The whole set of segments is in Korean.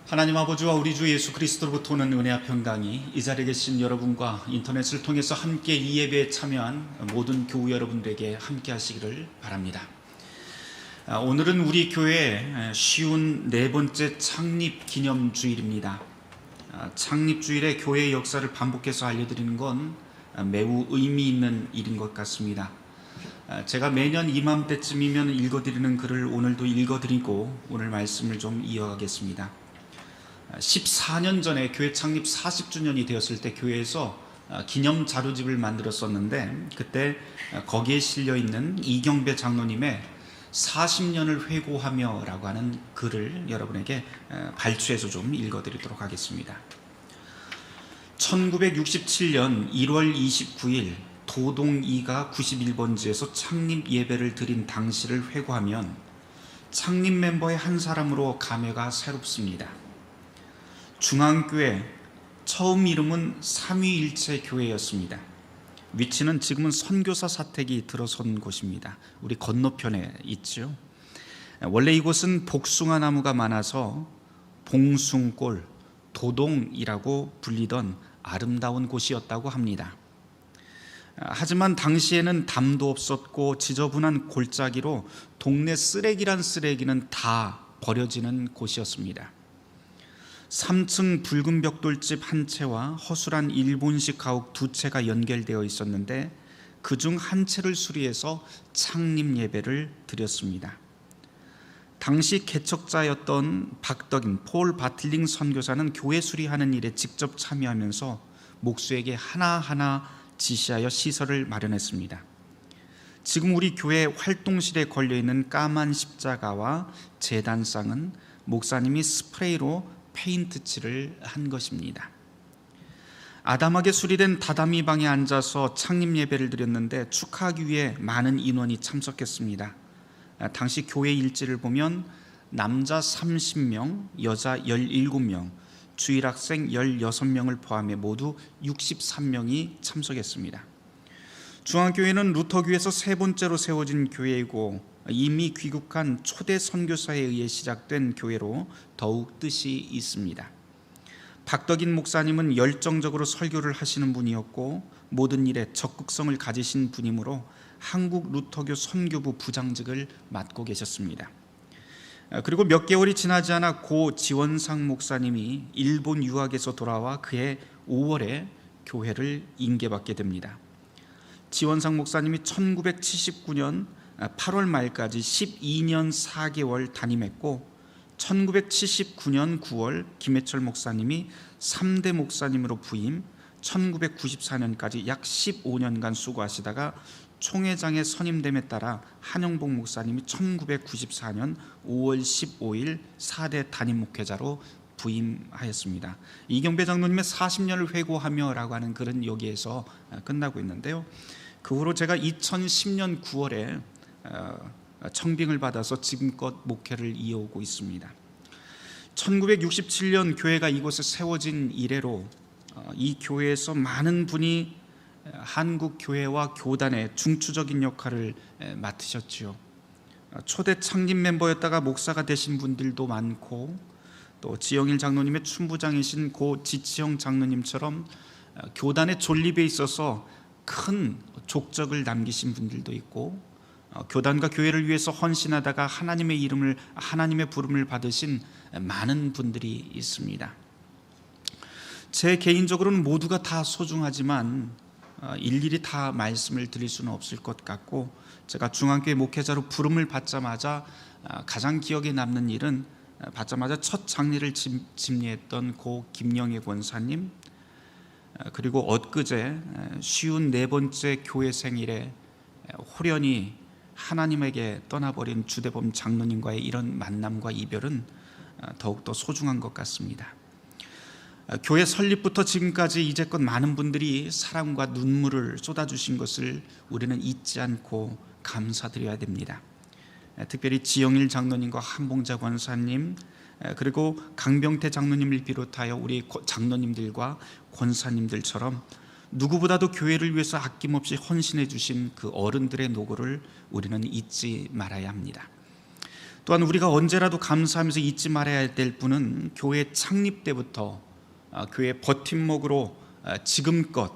하나님 아버지와 우리 주 예수 그리스도로부터 오는 은혜와 평강이 이 자리에 계신 여러분과 인터넷을 통해서 함께 이 예배에 참여한 모든 교우 여러분들에게 함께 하시기를 바랍니다. 오늘은 우리 교회의 쉬운 네 번째 창립 기념주일입니다. 창립주일에 교회의 역사를 반복해서 알려드리는 건 매우 의미 있는 일인 것 같습니다. 제가 매년 이맘때쯤이면 읽어드리는 글을 오늘도 읽어드리고 오늘 말씀을 좀 이어가겠습니다. 14년 전에 교회 창립 40주년이 되었을 때 교회에서 기념 자료집을 만들었었는데 그때 거기에 실려있는 이경배 장로님의 40년을 회고하며 라고 하는 글을 여러분에게 발췌해서 좀 읽어드리도록 하겠습니다. 1967년 1월 29일 도동 2가 91번지에서 창립 예배를 드린 당시를 회고하면 창립 멤버의 한 사람으로 감회가 새롭습니다. 중앙교회, 처음 이름은 삼위일체 교회였습니다. 위치는 지금은 선교사 사택이 들어선 곳입니다. 우리 건너편에 있죠. 원래 이곳은 복숭아 나무가 많아서 봉숭골, 도동이라고 불리던 아름다운 곳이었다고 합니다. 하지만 당시에는 담도 없었고 지저분한 골짜기로 동네 쓰레기란 쓰레기는 다 버려지는 곳이었습니다. 3층 붉은 벽돌집 한 채와 허술한 일본식 가옥 두 채가 연결되어 있었는데 그중 한 채를 수리해서 창립 예배를 드렸습니다. 당시 개척자였던 박덕인 폴 바틀링 선교사는 교회 수리하는 일에 직접 참여하면서 목수에게 하나하나 지시하여 시설을 마련했습니다. 지금 우리 교회 활동실에 걸려있는 까만 십자가와 제단상은 목사님이 스프레이로 페인트 칠을 한 것입니다. 아담하게 수리된 다다미 방에 앉아서 창립 예배를 드렸는데 축하하기 위해 많은 인원이 참석했습니다. 당시 교회 일지를 보면 남자 30명, 여자 17명, 주일학생 16명을 포함해 모두 63명이 참석했습니다. 중앙교회는 루터교에서 세 번째로 세워진 교회이고 이미 귀국한 초대 선교사에 의해 시작된 교회로 더욱 뜻이 있습니다. 박덕인 목사님은 열정적으로 설교를 하시는 분이었고 모든 일에 적극성을 가지신 분이므로 한국 루터교 선교부 부장직을 맡고 계셨습니다. 그리고 몇 개월이 지나지 않아 고 지원상 목사님이 일본 유학에서 돌아와 그해 5월에 교회를 인계받게 됩니다. 지원상 목사님이 1979년 8월 말까지 12년 4개월 담임했고 1979년 9월 김해철 목사님이 3대 목사님으로 부임, 1994년까지 약 15년간 수고하시다가 총회장의 선임됨에 따라 한영복 목사님이 1994년 5월 15일 4대 담임 목회자로 부임하였습니다. 이경배 장로님의 40년을 회고하며 라고 하는 글은 여기에서 끝나고 있는데요. 그 후로 제가 2010년 9월에 청빙을 받아서 지금껏 목회를 이어오고 있습니다. 1967년 교회가 이곳에 세워진 이래로 이 교회에서 많은 분이 한국 교회와 교단의 중추적인 역할을 맡으셨지요. 초대 창립 멤버였다가 목사가 되신 분들도 많고 또 지영일 장로님의 춘부장이신 고 지치영 장로님처럼 교단의 존립에 있어서 큰 족적을 남기신 분들도 있고 교단과 교회를 위해서 헌신하다가 하나님의 부름을 받으신 많은 분들이 있습니다. 제 개인적으로는 모두가 다 소중하지만 일일이 다 말씀을 드릴 수는 없을 것 같고 제가 중앙교회 목회자로 부름을 받자마자 가장 기억에 남는 일은 받자마자 첫 장례를 집례했던 고 김영애 권사님, 그리고 엊그제 쉬운 네 번째 교회 생일에 호련히 하나님에게 떠나버린 주대범 장로님과의 이런 만남과 이별은 더욱더 소중한 것 같습니다. 교회 설립부터 지금까지 이제껏 많은 분들이 사랑과 눈물을 쏟아주신 것을 우리는 잊지 않고 감사드려야 됩니다. 특별히 지영일 장로님과 한봉자 권사님, 그리고 강병태 장로님을 비롯하여 우리 장로님들과 권사님들처럼 누구보다도 교회를 위해서 아낌없이 헌신해 주신 그 어른들의 노고를 우리는 잊지 말아야 합니다. 또한 우리가 언제라도 감사하면서 잊지 말아야 될 분은 교회 창립 때부터 교회 버팀목으로 지금껏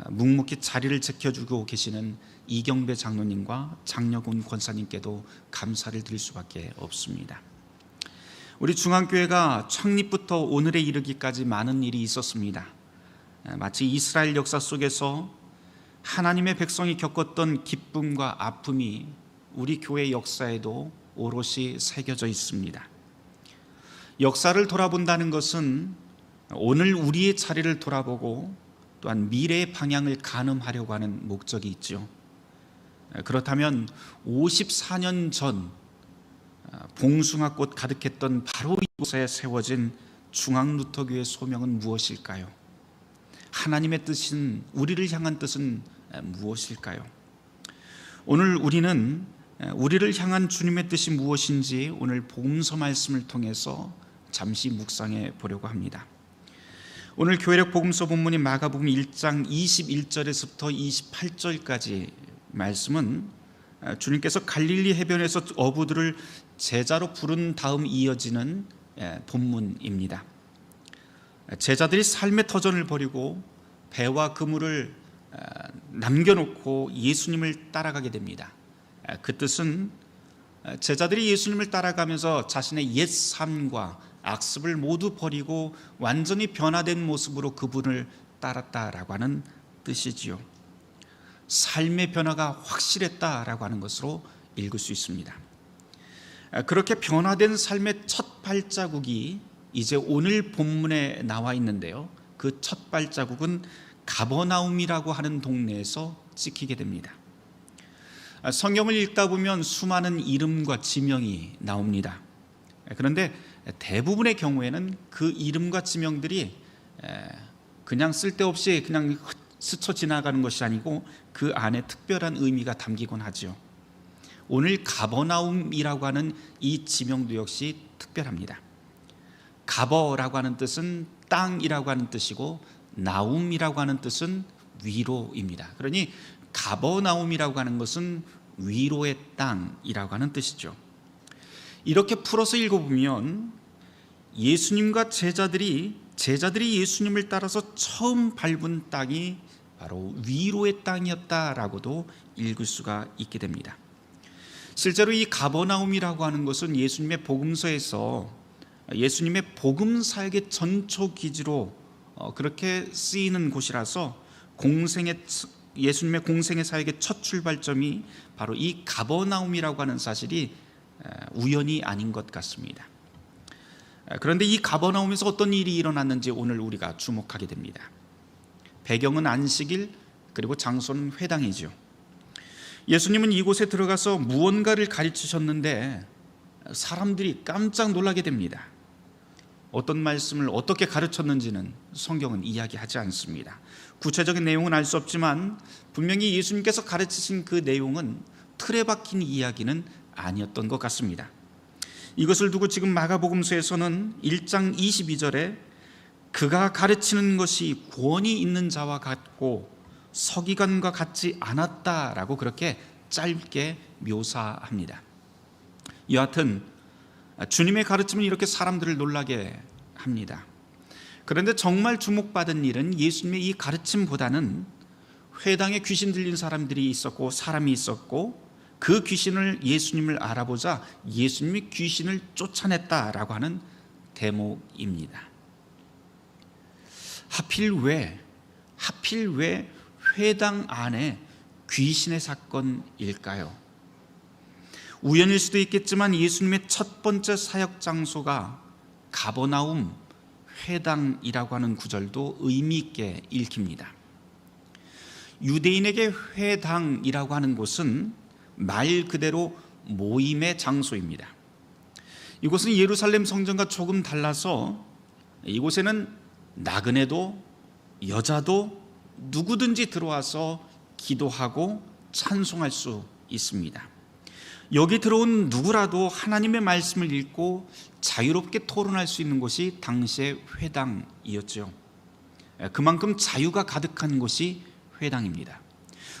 묵묵히 자리를 지켜주고 계시는 이경배 장로님과 장려곤 권사님께도 감사를 드릴 수밖에 없습니다. 우리 중앙교회가 창립부터 오늘에 이르기까지 많은 일이 있었습니다. 마치 이스라엘 역사 속에서 하나님의 백성이 겪었던 기쁨과 아픔이 우리 교회 역사에도 오롯이 새겨져 있습니다. 역사를 돌아본다는 것은 오늘 우리의 자리를 돌아보고 또한 미래의 방향을 가늠하려고 하는 목적이 있죠. 그렇다면 54년 전 봉숭아꽃 가득했던 바로 이곳에 세워진 중앙루터교의 소명은 무엇일까요? 하나님의 뜻은, 우리를 향한 뜻은 무엇일까요? 오늘 우리는 우리를 향한 주님의 뜻이 무엇인지 오늘 복음서 말씀을 통해서 잠시 묵상해 보려고 합니다. 오늘 교회력 복음서 본문인 마가복음 1장 21절에서부터 28절까지 말씀은 주님께서 갈릴리 해변에서 어부들을 제자로 부른 다음 이어지는 본문입니다. 제자들이 삶의 터전을 버리고 배와 그물을 남겨놓고 예수님을 따라가게 됩니다. 그 뜻은 제자들이 예수님을 따라가면서 자신의 옛 삶과 악습을 모두 버리고 완전히 변화된 모습으로 그분을 따랐다라고 하는 뜻이지요. 삶의 변화가 확실했다라고 하는 것으로 읽을 수 있습니다. 그렇게 변화된 삶의 첫 발자국이 이제 오늘 본문에 나와 있는데요, 그 첫 발자국은 가버나움이라고 하는 동네에서 찍히게 됩니다. 성경을 읽다 보면 수많은 이름과 지명이 나옵니다. 그런데 대부분의 경우에는 그 이름과 지명들이 그냥 쓸데없이 그냥 스쳐 지나가는 것이 아니고 그 안에 특별한 의미가 담기곤 하죠. 오늘 가버나움이라고 하는 이 지명도 역시 특별합니다. 가버라고 하는 뜻은 땅이라고 하는 뜻이고 나움이라고 하는 뜻은 위로입니다. 그러니 가버나움이라고 하는 것은 위로의 땅이라고 하는 뜻이죠. 이렇게 풀어서 읽어보면 예수님과 제자들이 예수님을 따라서 처음 밟은 땅이 바로 위로의 땅이었다라고도 읽을 수가 있게 됩니다. 실제로 이 가버나움이라고 하는 것은 예수님의 복음서에서 예수님의 복음 사역의 전초 기지로 그렇게 쓰이는 곳이라서 예수님의 공생의 사역의 첫 출발점이 바로 이 가버나움이라고 하는 사실이 우연이 아닌 것 같습니다. 그런데 이 가버나움에서 어떤 일이 일어났는지 오늘 우리가 주목하게 됩니다. 배경은 안식일, 그리고 장소는 회당이죠. 예수님은 이곳에 들어가서 무언가를 가르치셨는데 사람들이 깜짝 놀라게 됩니다. 어떤 말씀을 어떻게 가르쳤는지는 성경은 이야기하지 않습니다. 구체적인 내용은 알 수 없지만 분명히 예수님께서 가르치신 그 내용은 틀에 박힌 이야기는 아니었던 것 같습니다. 이것을 두고 지금 마가복음서에서는 1장 22절에 그가 가르치는 것이 권위 있는 자와 같고 서기관과 같지 않았다라고 그렇게 짧게 묘사합니다. 여하튼 주님의 가르침은 이렇게 사람들을 놀라게 합니다. 그런데 정말 주목받은 일은 예수님의 이 가르침보다는 회당에 귀신 들린 사람들이 있었고 사람이 있었고 그 귀신을 예수님을 알아보자 예수님이 귀신을 쫓아냈다라고 하는 대목입니다. 하필 왜 회당 안에 귀신의 사건일까요? 우연일 수도 있겠지만 예수님의 첫 번째 사역 장소가 가버나움 회당이라고 하는 구절도 의미 있게 읽힙니다. 유대인에게 회당이라고 하는 곳은 말 그대로 모임의 장소입니다. 이곳은 예루살렘 성전과 조금 달라서 이곳에는 나그네도 여자도 누구든지 들어와서 기도하고 찬송할 수 있습니다. 여기 들어온 누구라도 하나님의 말씀을 읽고 자유롭게 토론할 수 있는 곳이 당시의 회당이었죠. 그만큼 자유가 가득한 곳이 회당입니다.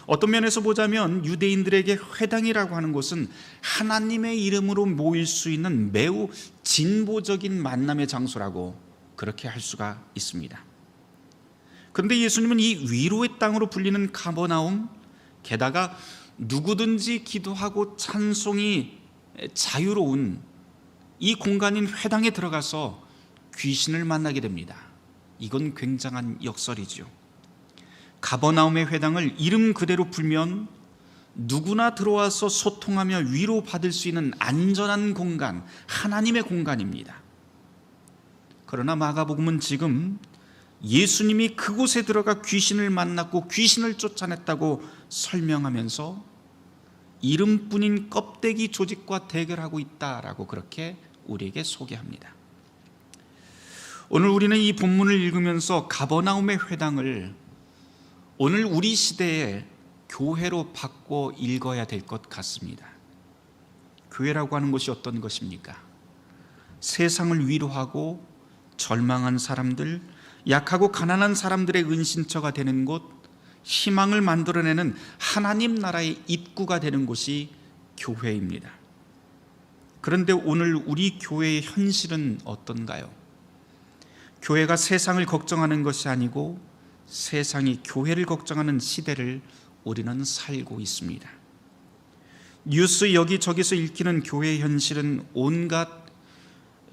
어떤 면에서 보자면 유대인들에게 회당이라고 하는 곳은 하나님의 이름으로 모일 수 있는 매우 진보적인 만남의 장소라고 그렇게 할 수가 있습니다. 그런데 예수님은 이 위로의 땅으로 불리는 가버나움, 게다가 누구든지 기도하고 찬송이 자유로운 이 공간인 회당에 들어가서 귀신을 만나게 됩니다. 이건 굉장한 역설이죠. 가버나움의 회당을 이름 그대로 풀면 누구나 들어와서 소통하며 위로받을 수 있는 안전한 공간, 하나님의 공간입니다. 그러나 마가복음은 지금 예수님이 그곳에 들어가 귀신을 만났고 귀신을 쫓아냈다고 설명하면서 이름뿐인 껍데기 조직과 대결하고 있다라고 그렇게 우리에게 소개합니다. 오늘 우리는 이 본문을 읽으면서 가버나움의 회당을 오늘 우리 시대의 교회로 바꿔 읽어야 될 것 같습니다. 교회라고 하는 것이 어떤 것입니까? 세상을 위로하고 절망한 사람들, 약하고 가난한 사람들의 은신처가 되는 곳, 희망을 만들어내는 하나님 나라의 입구가 되는 곳이 교회입니다. 그런데 오늘 우리 교회의 현실은 어떤가요? 교회가 세상을 걱정하는 것이 아니고 세상이 교회를 걱정하는 시대를 우리는 살고 있습니다. 뉴스 여기저기서 읽히는 교회의 현실은 온갖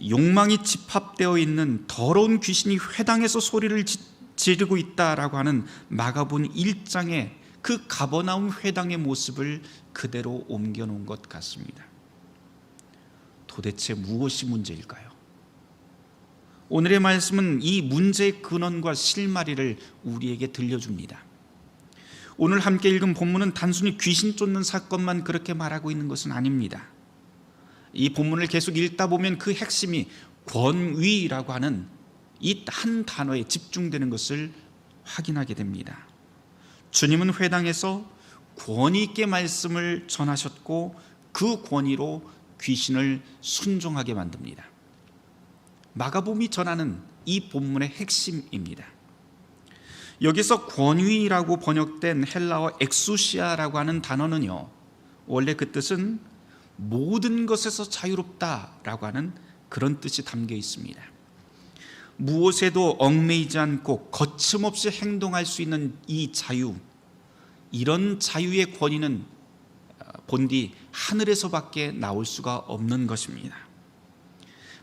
욕망이 집합되어 있는 더러운 귀신이 회당에서 소리를 지르고 있다라고 하는 마가복음 1장의 그 가버나움 회당의 모습을 그대로 옮겨놓은 것 같습니다. 도대체 무엇이 문제일까요? 오늘의 말씀은 이 문제의 근원과 실마리를 우리에게 들려줍니다. 오늘 함께 읽은 본문은 단순히 귀신 쫓는 사건만 그렇게 말하고 있는 것은 아닙니다. 이 본문을 계속 읽다 보면 그 핵심이 권위라고 하는 이 한 단어에 집중되는 것을 확인하게 됩니다. 주님은 회당에서 권위 있게 말씀을 전하셨고 그 권위로 귀신을 순종하게 만듭니다. 마가복음이 전하는 이 본문의 핵심입니다. 여기서 권위라고 번역된 헬라어 엑수시아라고 하는 단어는요, 원래 그 뜻은 모든 것에서 자유롭다라고 하는 그런 뜻이 담겨 있습니다. 무엇에도 얽매이지 않고 거침없이 행동할 수 있는 이 자유, 이런 자유의 권위는 본디 하늘에서밖에 나올 수가 없는 것입니다.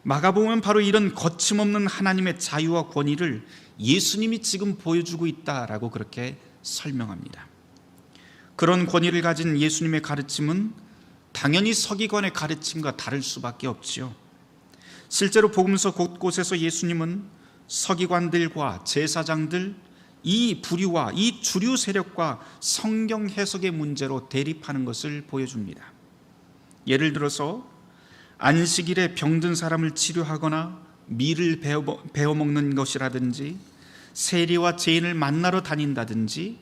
마가복음은 바로 이런 거침없는 하나님의 자유와 권위를 예수님이 지금 보여주고 있다라고 그렇게 설명합니다. 그런 권위를 가진 예수님의 가르침은 당연히 서기관의 가르침과 다를 수밖에 없지요. 실제로 복음서 곳곳에서 예수님은 서기관들과 제사장들, 이 부류와 이 주류 세력과 성경 해석의 문제로 대립하는 것을 보여줍니다. 예를 들어서 안식일에 병든 사람을 치료하거나 밀을 베어 먹는 것이라든지, 세리와 죄인을 만나러 다닌다든지,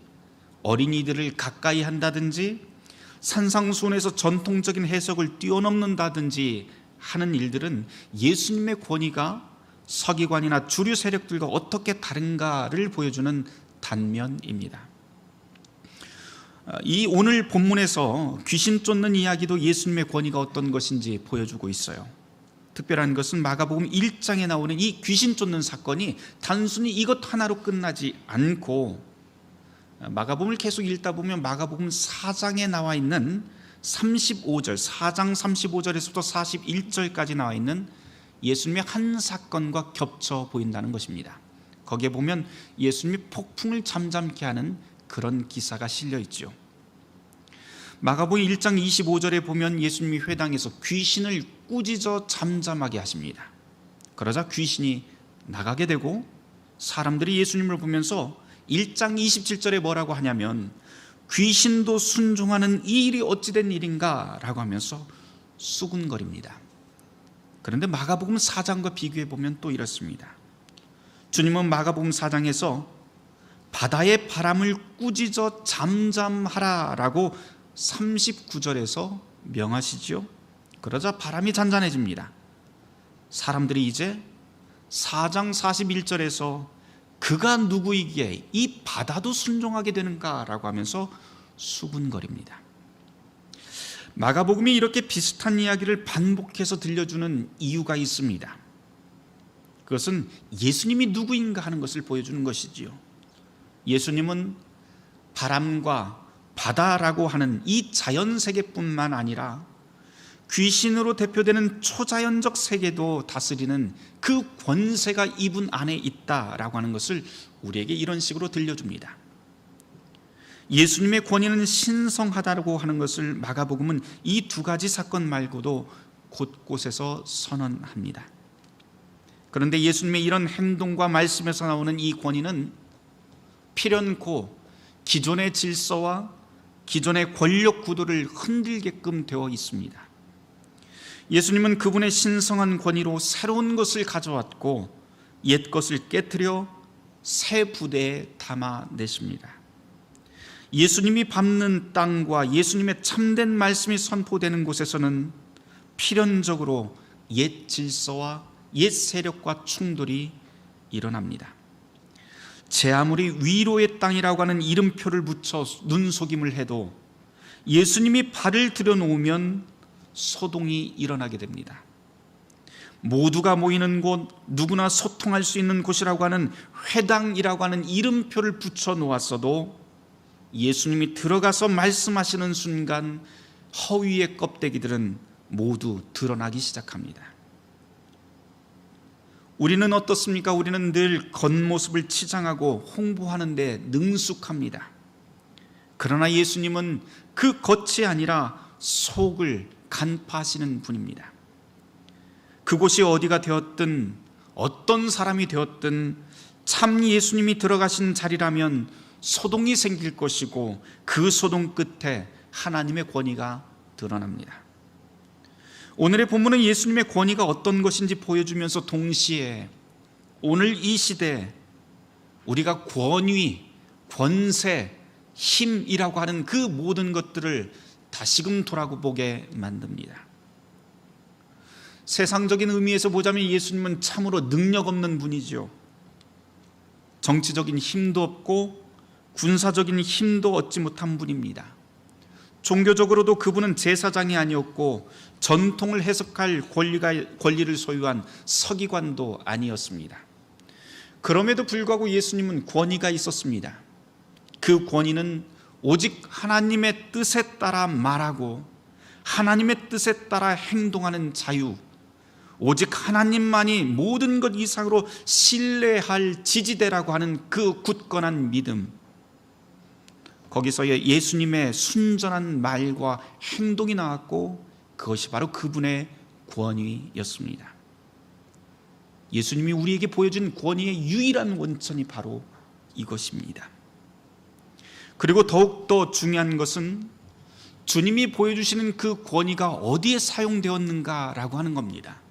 어린이들을 가까이 한다든지, 산상수훈에서 전통적인 해석을 뛰어넘는다든지 하는 일들은 예수님의 권위가 서기관이나 주류 세력들과 어떻게 다른가를 보여주는 단면입니다. 이 오늘 본문에서 귀신 쫓는 이야기도 예수님의 권위가 어떤 것인지 보여주고 있어요. 특별한 것은 마가복음 1장에 나오는 이 귀신 쫓는 사건이 단순히 이것 하나로 끝나지 않고, 마가복음을 계속 읽다 보면 마가복음 4장에 나와 있는 35절, 4장 35절에서부터 41절까지 나와 있는 예수님의 한 사건과 겹쳐 보인다는 것입니다. 거기에 보면 예수님이 폭풍을 잠잠케 하는 그런 기사가 실려 있죠. 마가복음 1장 25절에 보면 예수님이 회당에서 귀신을 꾸짖어 잠잠하게 하십니다. 그러자 귀신이 나가게 되고 사람들이 예수님을 보면서 1장 27절에 뭐라고 하냐면 귀신도 순종하는 이 일이 어찌된 일인가 라고 하면서 수군거립니다. 그런데 마가복음 4장과 비교해 보면 또 이렇습니다. 주님은 마가복음 4장에서 바다의 바람을 꾸짖어 잠잠하라 라고 39절에서 명하시죠. 그러자 바람이 잔잔해집니다. 사람들이 이제 4장 41절에서 그가 누구이기에 이 바다도 순종하게 되는가 라고 하면서 수군거립니다. 마가복음이 이렇게 비슷한 이야기를 반복해서 들려주는 이유가 있습니다. 그것은 예수님이 누구인가 하는 것을 보여주는 것이지요. 예수님은 바람과 바다라고 하는 이 자연세계뿐만 아니라 귀신으로 대표되는 초자연적 세계도 다스리는 그 권세가 이분 안에 있다라고 하는 것을 우리에게 이런 식으로 들려줍니다. 예수님의 권위는 신성하다고 하는 것을 마가복음은 이 두 가지 사건 말고도 곳곳에서 선언합니다. 그런데 예수님의 이런 행동과 말씀에서 나오는 이 권위는 필연코 기존의 질서와 기존의 권력 구도를 흔들게끔 되어 있습니다. 예수님은 그분의 신성한 권위로 새로운 것을 가져왔고 옛 것을 깨뜨려 새 부대에 담아내십니다. 예수님이 밟는 땅과 예수님의 참된 말씀이 선포되는 곳에서는 필연적으로 옛 질서와 옛 세력과 충돌이 일어납니다. 제 아무리 위로의 땅이라고 하는 이름표를 붙여 눈속임을 해도 예수님이 발을 들여놓으면 소동이 일어나게 됩니다. 모두가 모이는 곳, 누구나 소통할 수 있는 곳이라고 하는 회당이라고 하는 이름표를 붙여 놓았어도 예수님이 들어가서 말씀하시는 순간 허위의 껍데기들은 모두 드러나기 시작합니다. 우리는 어떻습니까? 우리는 늘 겉모습을 치장하고 홍보하는 데 능숙합니다. 그러나 예수님은 그 겉이 아니라 속을 간파하시는 분입니다. 그곳이 어디가 되었든 어떤 사람이 되었든 참 예수님이 들어가신 자리라면 소동이 생길 것이고 그 소동 끝에 하나님의 권위가 드러납니다. 오늘의 본문은 예수님의 권위가 어떤 것인지 보여주면서 동시에 오늘 이 시대 우리가 권위, 권세, 힘이라고 하는 그 모든 것들을 다시금 돌아보게 만듭니다. 세상적인 의미에서 보자면 예수님은 참으로 능력 없는 분이죠. 정치적인 힘도 없고 군사적인 힘도 얻지 못한 분입니다. 종교적으로도 그분은 제사장이 아니었고 전통을 해석할 권리를 소유한 서기관도 아니었습니다. 그럼에도 불구하고 예수님은 권위가 있었습니다. 그 권위는 오직 하나님의 뜻에 따라 말하고 하나님의 뜻에 따라 행동하는 자유, 오직 하나님만이 모든 것 이상으로 신뢰할 지지대라고 하는 그 굳건한 믿음, 거기서의 예수님의 순전한 말과 행동이 나왔고 그것이 바로 그분의 권위였습니다. 예수님이 우리에게 보여준 권위의 유일한 원천이 바로 이것입니다. 그리고 더욱더 중요한 것은 주님이 보여주시는 그 권위가 어디에 사용되었는가라고 하는 겁니다.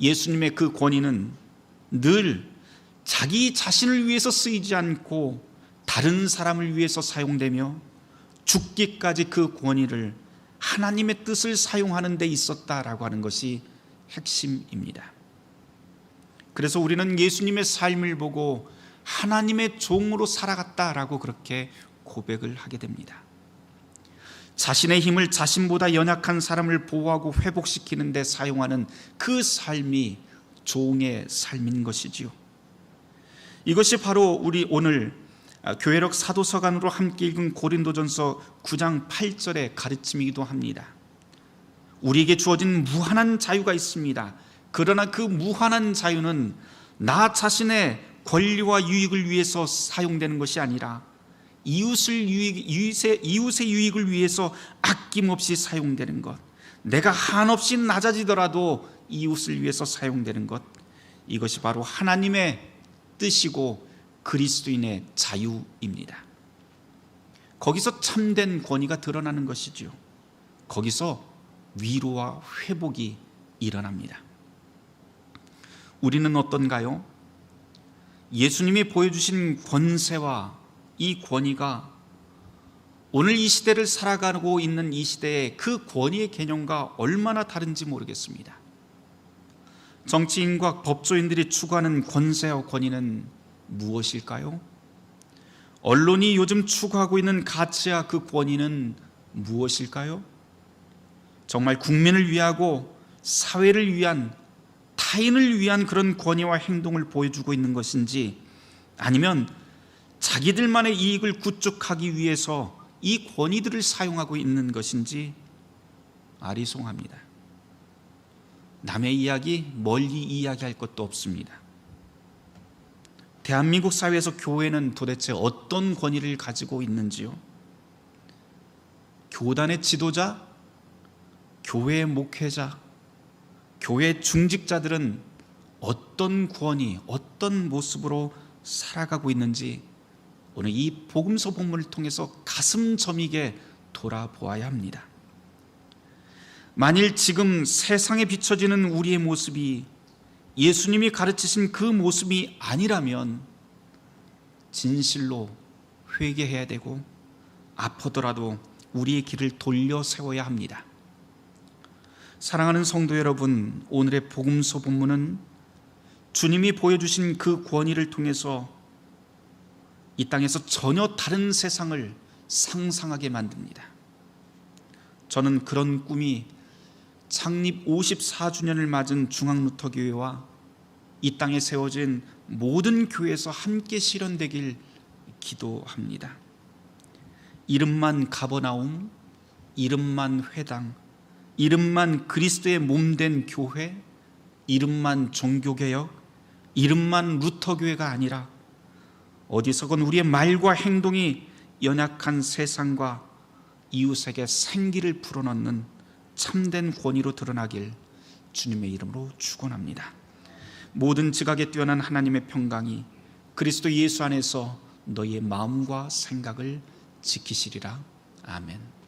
예수님의 그 권위는 늘 자기 자신을 위해서 쓰이지 않고 다른 사람을 위해서 사용되며 죽기까지 그 권위를 하나님의 뜻을 사용하는 데 있었다라고 하는 것이 핵심입니다. 그래서 우리는 예수님의 삶을 보고 하나님의 종으로 살아갔다라고 그렇게 고백을 하게 됩니다. 자신의 힘을 자신보다 연약한 사람을 보호하고 회복시키는 데 사용하는 그 삶이 종의 삶인 것이지요. 이것이 바로 우리 오늘 교회력 사도서간으로 함께 읽은 고린도전서 9장 8절의 가르침이기도 합니다. 우리에게 주어진 무한한 자유가 있습니다. 그러나 그 무한한 자유는 나 자신의 권리와 유익을 위해서 사용되는 것이 아니라 이웃의 유익을 위해서 아낌없이 사용되는 것, 내가 한없이 낮아지더라도 이웃을 위해서 사용되는 것, 이것이 바로 하나님의 뜻이고 그리스도인의 자유입니다. 거기서 참된 권위가 드러나는 것이지요. 거기서 위로와 회복이 일어납니다. 우리는 어떤가요? 예수님이 보여주신 권세와 이 권위가 오늘 이 시대를 살아가고 있는 이 시대의 그 권위의 개념과 얼마나 다른지 모르겠습니다. 정치인과 법조인들이 추구하는 권세와 권위는 무엇일까요? 언론이 요즘 추구하고 있는 가치와 그 권위는 무엇일까요? 정말 국민을 위하고 사회를 위한, 타인을 위한 그런 권위와 행동을 보여주고 있는 것인지, 아니면 자기들만의 이익을 구축하기 위해서 이 권위들을 사용하고 있는 것인지 아리송합니다. 남의 이야기 멀리 이야기할 것도 없습니다. 대한민국 사회에서 교회는 도대체 어떤 권위를 가지고 있는지요? 교단의 지도자, 교회의 목회자, 교회 중직자들은 어떤 권위, 어떤 모습으로 살아가고 있는지 오늘 이 복음서 본문을 통해서 가슴 저미게 돌아보아야 합니다. 만일 지금 세상에 비춰지는 우리의 모습이 예수님이 가르치신 그 모습이 아니라면 진실로 회개해야 되고 아프더라도 우리의 길을 돌려 세워야 합니다. 사랑하는 성도 여러분, 오늘의 복음서 본문은 주님이 보여주신 그 권위를 통해서 이 땅에서 전혀 다른 세상을 상상하게 만듭니다. 저는 그런 꿈이 창립 54주년을 맞은 중앙루터교회와 이 땅에 세워진 모든 교회에서 함께 실현되길 기도합니다. 이름만 가버나움, 이름만 회당, 이름만 그리스도의 몸된 교회, 이름만 종교개혁, 이름만 루터교회가 아니라 어디서건 우리의 말과 행동이 연약한 세상과 이웃에게 생기를 불어넣는 참된 권위로 드러나길 주님의 이름으로 축원합니다. 모든 지각에 뛰어난 하나님의 평강이 그리스도 예수 안에서 너희의 마음과 생각을 지키시리라. 아멘.